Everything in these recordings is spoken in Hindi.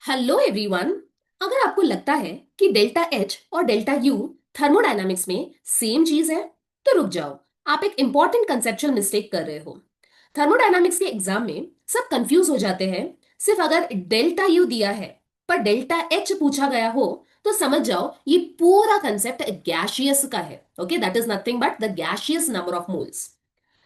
Hello everyone. अगर आपको लगता है कि डेल्टा एच और डेल्टा यू थर्मोडायनामिक्स में सेम चीज है तो रुक जाओ। आप एक इंपॉर्टेंट कंसेप्चुअल मिस्टेक कर रहे हो। थर्मोडायनामिक्स के एग्जाम में सब कंफ्यूज हो जाते हैं। सिर्फ अगर डेल्टा यू दिया है पर डेल्टा एच पूछा गया हो तो समझ जाओ ये पूरा कंसेप्ट गैशियस का है। Okay, that is nothing but the gaseous number of moles.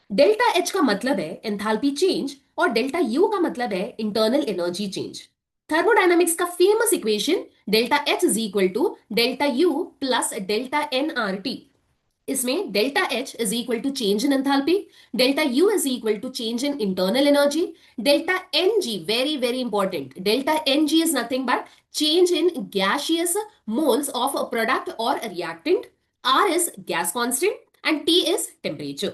Delta H का मतलब है एंथैल्पी चेंज और डेल्टा यू का मतलब है इंटरनल एनर्जी चेंज। थर्मोडायनामिक्स का famous equation delta H is equal to delta U plus delta N R T. इसमें delta H is equal to change in enthalpy, delta U is equal to change in internal energy, delta N G very very important, delta N G is nothing but change in gaseous moles of product और reactant, R is gas constant and T is temperature.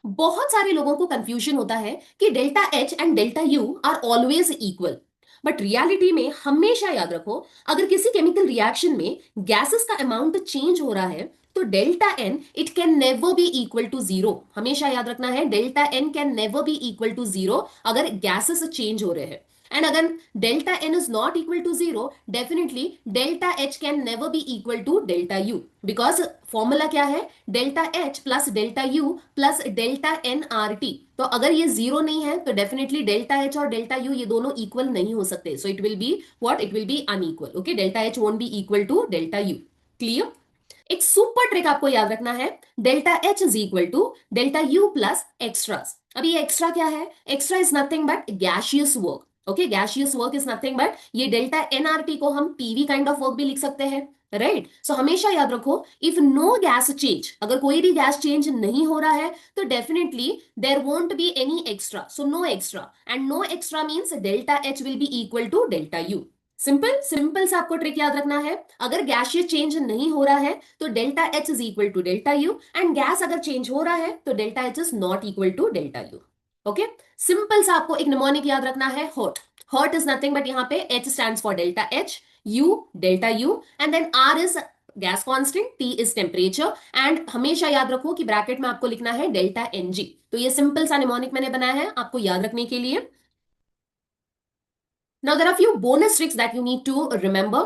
बहुत सारे लोगों को कंफ्यूजन होता है कि delta H and delta U are always equal. But reality में हमेशा याद रखो, अगर किसी केमिकल रिएक्शन में गैसेस का अमाउंट चेंज हो रहा है तो delta N it can never be equal to zero. हमेशा याद रखना है delta N can never be equal to zero अगर गैसेस चेंज हो रहे हैं। एंड अगर delta N is not equal to zero, definitely delta H can never be equal to delta U. Because formula क्या है, delta H plus delta U plus delta N R T. तो अगर ये जीरो नहीं है तो डेफिनेटली डेल्टा एच और डेल्टा यू ये दोनों इक्वल नहीं हो सकते। So it will be what, it will be unequal. Okay, delta H won't be equal to delta U. Clear? एक सुपर ट्रिक आपको याद रखना है, delta H is equal to delta U plus extras. अभी ये एक्स्ट्रा क्या है? Extra is nothing but gaseous work. Okay, gaseous work is nothing but ये डेल्टा एनआरटी को हम पीवी काइंड ऑफ वर्क भी लिख सकते हैं। राइट, सो हमेशा याद रखो, इफ नो गैस चेंज, अगर कोई भी गैस चेंज नहीं हो रहा है तो definitely there won't be any extra. So no extra, and no extra means delta H will be equal to delta U. Simple simple सा आपको ट्रिक याद रखना है, अगर गैशियस चेंज नहीं हो रहा है तो delta H is equal to delta U, and gas अगर चेंज हो रहा है तो delta H is not equal to delta U. Okay, simple सा आपको एक निमोनिक याद रखना है, hot. Hot is nothing but यहाँ पे H stands for delta H, U delta U, and then R is gas constant, T is temperature, and हमेशा याद रखो कि ब्रैकेट में आपको लिखना है डेल्टा एन जी। तो ये सिंपल सा निमोनिक मैंने बनाया है आपको याद रखने के लिए। Now there are few bonus tricks that you need to remember.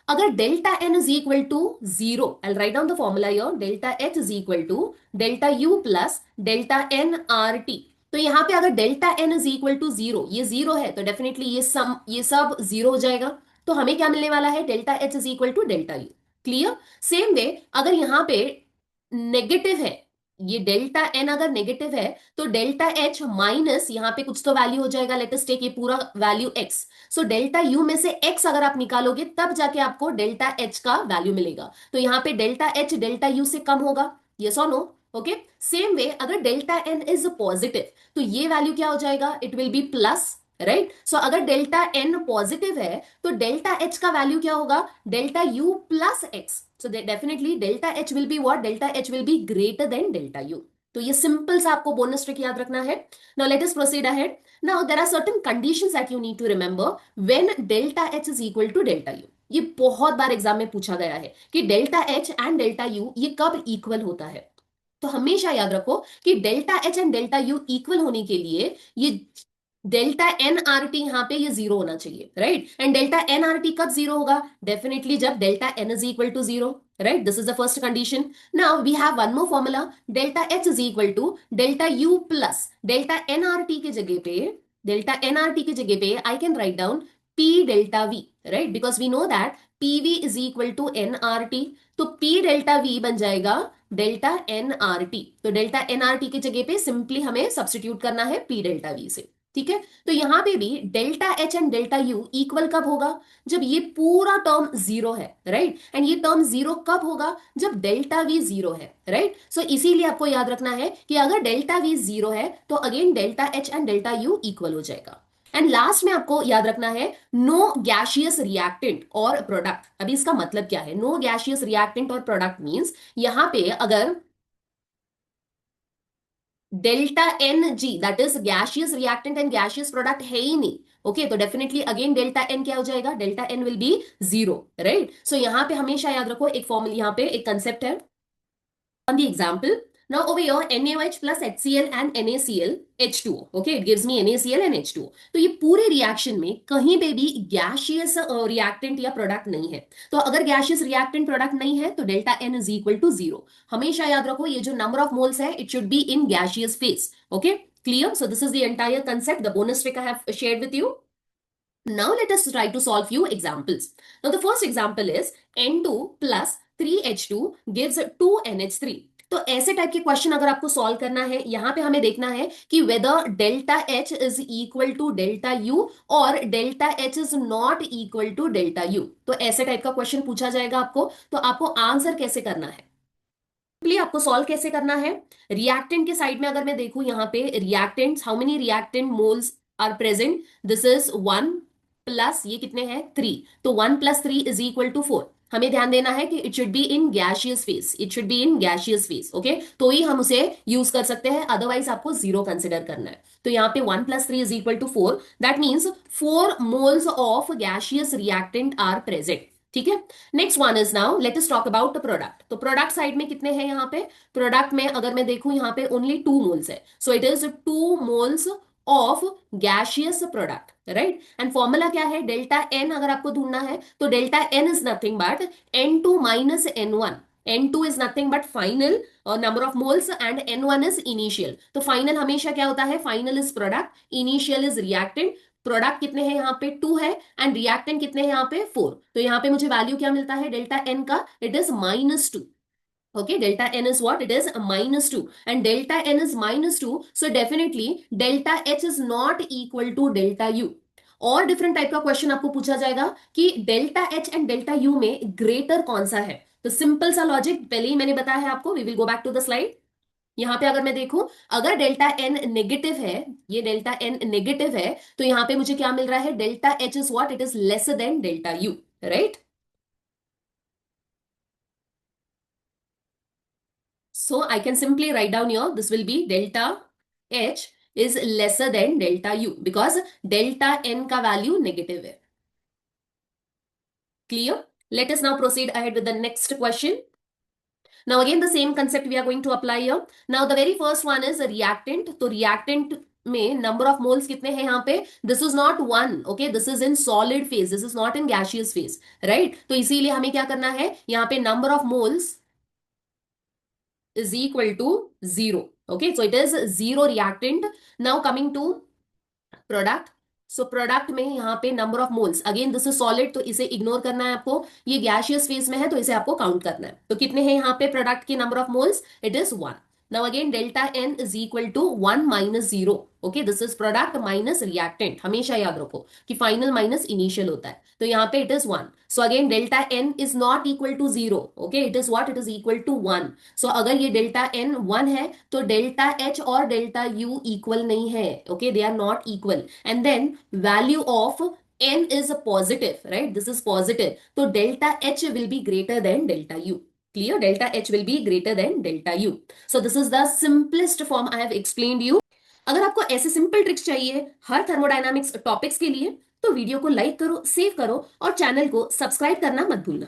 अगर delta N is equal to zero, I write down the formula here, delta H is equal to delta U plus delta N R T. तो यहाँ पे अगर delta N is equal to zero, ये जीरो है तो डेफिनेटली ये सब जीरो हो जाएगा। तो हमें क्या मिलने वाला है, delta H is equal to delta U. Clear? Same way अगर यहाँ पे नेगेटिव है, ये डेल्टा एन अगर नेगेटिव है तो डेल्टा एच माइनस यहाँ पे कुछ तो वैल्यू हो जाएगा, लेट अस टेक ये पूरा value x. So delta U में से एक्स अगर आप निकालोगे तब जाके आपको डेल्टा एच का वैल्यू मिलेगा। तो यहाँ पे डेल्टा एच डेल्टा यू से कम होगा, यस और नो? ओके, सेम वे अगर डेल्टा एन इज पॉजिटिव तो ये वैल्यू क्या हो जाएगा, it will be plus. Right, so अगर डेल्टा एन पॉजिटिव है तो डेल्टा एच का वैल्यू क्या होगा, delta U plus x. So definitely delta H will be what, delta H will be greater than delta U. तो ये सिंपल सा आपको बोनस ट्रिक याद रखना है। Now let us proceed ahead. Now there are certain conditions that you need to remember when delta H is equal to delta U. ये बहुत बार एग्जाम में पूछा गया है कि delta H and delta U ये कब इक्वल होता है। तो हमेशा याद रखो कि delta H and delta U equal होने के लिए ये डेल्टा एन आर टी यहाँ पे ये जीरो होना चाहिए। Right, and delta N R T कब जीरो होगा, डेफिनेटली जब delta N is equal to zero. Right, this is the first condition. Now we have one more formula, delta H is equal to delta U plus delta N R T के जगह पे, डेल्टा एन आर टी की जगह पे I can write down P delta V. Right, because we know that P V is equal to N R T. तो पी डेल्टा वी बन जाएगा डेल्टा एन आर टी। तो डेल्टा एन आर टी की जगह पे सिंपली हमें सब्सटीट्यूट करना है पी डेल्टा वी से। ठीक है, तो यहां पे भी delta H and delta U equal कब होगा, जब ये पूरा टर्म जीरो है। राइट, एंड ये टर्म जीरो कब होगा, जब डेल्टा वी जीरो है। राइट, सो इसीलिए आपको याद रखना है कि अगर डेल्टा वी जीरो है तो again delta H and delta U equal हो जाएगा। एंड लास्ट में आपको याद रखना है नो गैशियस रिएक्टेंट और प्रोडक्ट। अभी इसका मतलब क्या है, नो गैशियस रिएक्टेंट और प्रोडक्ट मींस यहां पे अगर delta N G that is gaseous reactant and gaseous product है ही नहीं, ओके, तो डेफिनेटली अगेन डेल्टा एन क्या हो जाएगा, delta N will be zero. Right, so यहां पे हमेशा याद रखो एक फॉर्मूला, यहां पे एक कंसेप्ट है on the example. Now over here NaOH plus HCl and NaCl H2O. Okay, it gives me NaCl and H2O. तो ये पूरे रिएक्शन में कहीं पे भी गैशियस रिएक्टेंट या प्रोडक्ट नहीं है। तो अगर गैशियस रिएक्टेंट प्रोडक्ट नहीं है तो delta N is equal to zero. हमेशा याद रखो ये जो नंबर ऑफ मोल्स है it should be in gaseous phase. Okay, clear? So this is the entire concept, the bonus trick I have shared with you. Now let us try to solve few examples. Now the first example is N2 plus 3H2 gives 2NH3. तो ऐसे टाइप के क्वेश्चन अगर आपको सॉल्व करना है, यहां पे हमें देखना है कि whether delta H is equal to delta U और delta H is not equal to delta U. तो ऐसे टाइप का क्वेश्चन पूछा जाएगा आपको, तो आपको आंसर कैसे करना है, आपको सॉल्व कैसे करना है। रिएक्टेंट के साइड में अगर मैं देखूं यहाँ पे reactants, how many reactant moles are present, this is 1 plus ये कितने हैं 3, तो 1 प्लस 3 इज इक्वल टू 4। हमें ध्यान देना है कि it should be in gaseous phase, it should be in gaseous phase. Okay, तो ही हम उसे यूज कर सकते हैं, अदरवाइज आपको जीरो कंसिडर करना है। तो यहाँ पे 1 plus 3 is equal to 4, that means 4 moles of gaseous reactant are present. ठीक है, next one is now let us talk about the product. तो प्रोडक्ट साइड में कितने हैं यहाँ पे, प्रोडक्ट में अगर मैं देखूं यहाँ पे ओनली 2 मोल्स है, so it is 2 moles of gaseous product, right. And formula क्या है, डेल्टा एन अगर आपको ढूंढना है तो delta N is nothing but N2 minus N1। N2 is nothing but final number of moles and N1 is initial. तो फाइनल हमेशा क्या होता है, final is product, initial is reactant. Product कितने हैं यहाँ पे 2 है एंड रिएक्टेंट कितने हैं यहाँ पे 4। तो यहाँ पे मुझे वैल्यू क्या मिलता है डेल्टा एन का, it is -2। Okay, delta n is what? It is -2 and delta n is -2, so definitely delta h is not equal to delta u। और डिफरेंट टाइप का क्वेश्चन आपको पूछा जाएगा कि delta H and delta you में ग्रेटर कौन सा है। तो सिंपल सा लॉजिक पहले ही मैंने बताया है आपको, we will go back to the slide. यहां पे अगर मैं देखूं, अगर डेल्टा एन नेगेटिव है, ये डेल्टा एन नेगेटिव है, तो यहां पे मुझे क्या मिल रहा है, delta H is what, it is lesser than delta U, right. So I can simply write down here, this will be delta H is lesser than delta U because delta N का value negative है। Clear? Let us now proceed ahead with the next question. Now again the same concept we are going to apply here. Now the very first one is a reactant. तो reactant में number of moles कितने हैं यहाँ पे, this is not one, okay, this is in solid phase, this is not in gaseous phase, right। तो इसीलिए हमें क्या करना है, यहाँ पे number of moles is equal to 0। Okay, so it is 0 reactant। Now coming to product, so product में यहाँ पे number of moles, again this is solid, तो इसे इग्नोर करना है आपको, ये gaseous phase में है तो इसे आपको काउंट करना है। तो कितने हैं यहाँ पे प्रोडक्ट की number of moles, it is 1। Now again delta n is equal to 1 minus 0। Okay, this is product minus reactant, हमेशा याद रखो कि final minus initial होता है। तो यहाँ पे it is 1। So again delta n is not equal to 0। Okay, it is what, it is equal to 1। So अगर ये delta n 1 है तो delta h और delta u equal नहीं है। Okay, they are not equal। And then value of n is a positive, right, this is positive, तो delta h will be greater than delta u। Clear? Delta h will be greater than delta u। So this is the simplest form I have explained you। अगर आपको ऐसे सिंपल ट्रिक्स चाहिए हर थर्मोडायनामिक्स टॉपिक्स के लिए तो वीडियो को लाइक करो, सेव करो और चैनल को सब्सक्राइब करना मत भूलना।